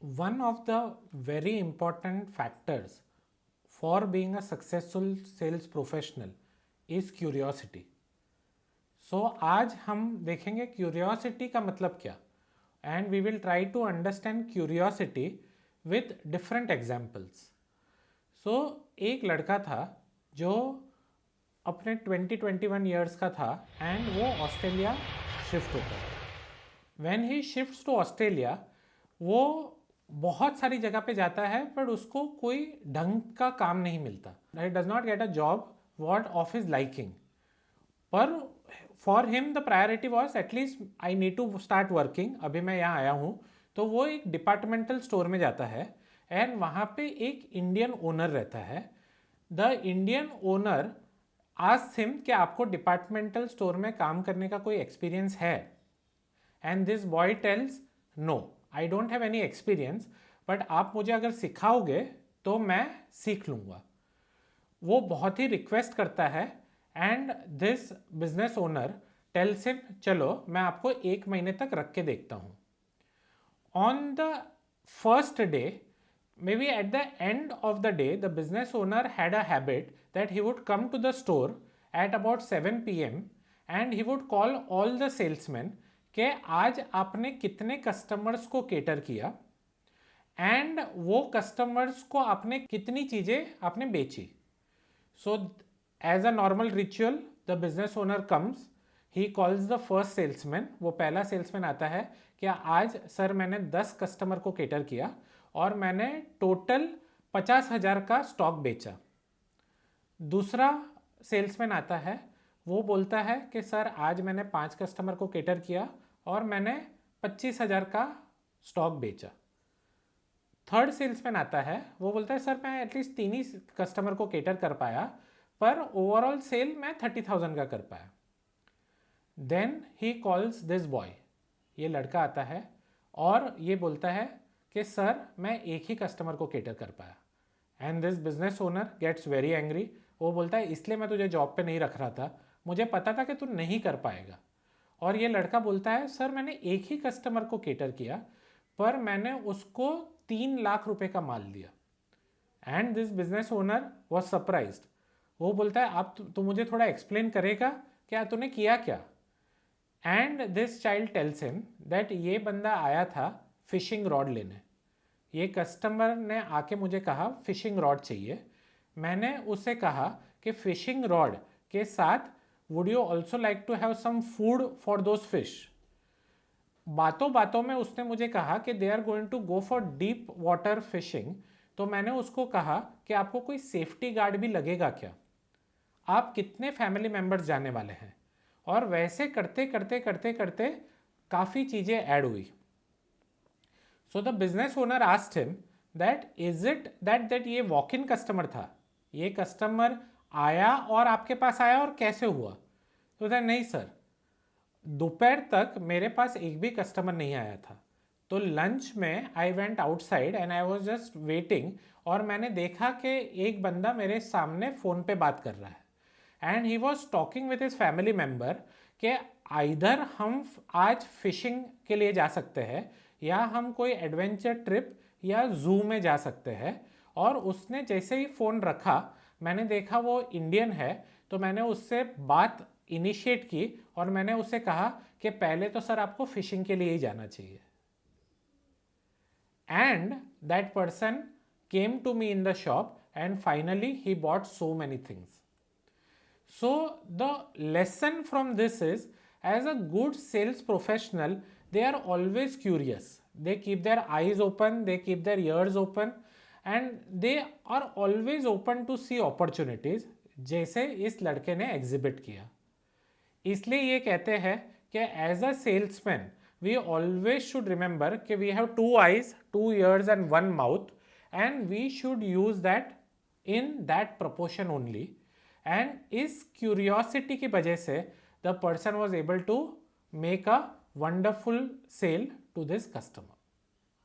One of the very important factors for being a successful sales professional is curiosity. So आज हम देखेंगे curiosity का मतलब क्या, and we will try to understand curiosity with different examples. So एक लड़का था जो अपने 20-21 years का था and वो ऑस्ट्रेलिया शिफ्ट होता है. When he shifts to Australia, वो बहुत सारी जगह पे जाता है पर उसको कोई ढंग का काम नहीं मिलता. He does not get a job what of his liking. पर for him the priority was at least I need to start working. अभी मैं यहाँ आया हूँ तो वो एक डिपार्टमेंटल स्टोर में जाता है एंड वहाँ पे एक इंडियन ओनर रहता है. The Indian owner asked him कि आपको डिपार्टमेंटल स्टोर में काम करने का कोई एक्सपीरियंस है. And this boy tells no I don't have any experience but आप मुझे अगर सिखाओगे तो मैं सीख लूँगा. वो बहुत ही रिक्वेस्ट करता है and this business owner tells him चलो मैं आपको 1 महीने तक रख के देखता हूँ. On the first day, maybe at the end of the day, the business owner had a habit that he would come to the store at about 7 p.m. and he would call all the salesmen कि आज आपने कितने customers को cater किया and वो customers को आपने कितनी चीज़ें आपने बेची. So as a normal ritual the business owner comes, he calls the first salesman. वो पहला सेल्समैन आता है कि आज सर मैंने 10 कस्टमर को केटर किया और मैंने टोटल 50,000 का स्टॉक बेचा. दूसरा सेल्समैन आता है, वो बोलता है कि सर आज मैंने 5 कस्टमर को केटर किया और मैंने 25,000 का स्टॉक बेचा. थर्ड सेल्समैन आता है, वो बोलता है सर मैं एटलीस्ट 3 ही कस्टमर को केटर कर पाया पर ओवरऑल सेल मैं 30,000 का कर पाया. Then he calls this boy, ये लड़का आता है और ये बोलता है कि सर मैं एक ही कस्टमर को केटर कर पाया. And this business owner gets very angry. वो बोलता है इसलिए मैं तुझे जॉब पे नहीं रख रहा था, मुझे पता था कि तू नहीं कर पाएगा. और ये लड़का बोलता है सर मैंने एक ही कस्टमर को केटर किया पर मैंने उसको 3 लाख रुपए का माल दिया. And this business owner was surprised. वो बोलता है आप तू मुझे थोड़ा एक्सप्लेन करेगा क्या तूने किया क्या. And this child tells him that ये बंदा आया था फिशिंग रॉड लेने. ये कस्टमर ने आके मुझे कहा फिशिंग रॉड चाहिए. मैंने उसे कहा कि फिशिंग रॉड के साथ would you also like to have some food for those fish. बातों बातों में उसने मुझे कहा कि they are going to go for deep water fishing. तो मैंने उसको कहा कि आपको कोई सेफ्टी गार्ड भी लगेगा क्या, आप कितने फैमिली मेम्बर्स जाने वाले हैं. और वैसे करते करते करते करते काफ़ी चीज़ें ऐड हुई. So the business owner asked him that is it that ये वॉक इन कस्टमर था, ये कस्टमर आया और आपके पास आया और कैसे हुआ. तो था नहीं सर, दोपहर तक मेरे पास एक भी कस्टमर नहीं आया था. तो लंच में I went outside and I was just waiting और मैंने देखा कि एक बंदा मेरे सामने फ़ोन पे बात कर रहा है and he was talking with his family member कि आइदर हम आज फिशिंग के लिए जा सकते हैं या हम कोई एडवेंचर ट्रिप या जू में जा सकते हैं. और उसने जैसे ही फ़ोन रखा मैंने देखा वो इंडियन है तो मैंने उससे बात इनिशिएट की और मैंने उसे कहा कि पहले तो सर आपको फिशिंग के लिए ही जाना चाहिए. And that person came to me in the shop and finally he bought so many things. So the lesson from this is, as a good sales professional, they are always curious. They keep their eyes open, they keep their ears open, and they are always open to see opportunities, जैसे इस लड़के ने exhibit किया. इसलिए ये कहते हैं कि as a salesman we always should remember कि we have 2 eyes, 2 ears and 1 mouth, and we should use that in that proportion only. And इस क्यूरियोसिटी की वजह से the person was able to make a wonderful sale to this customer.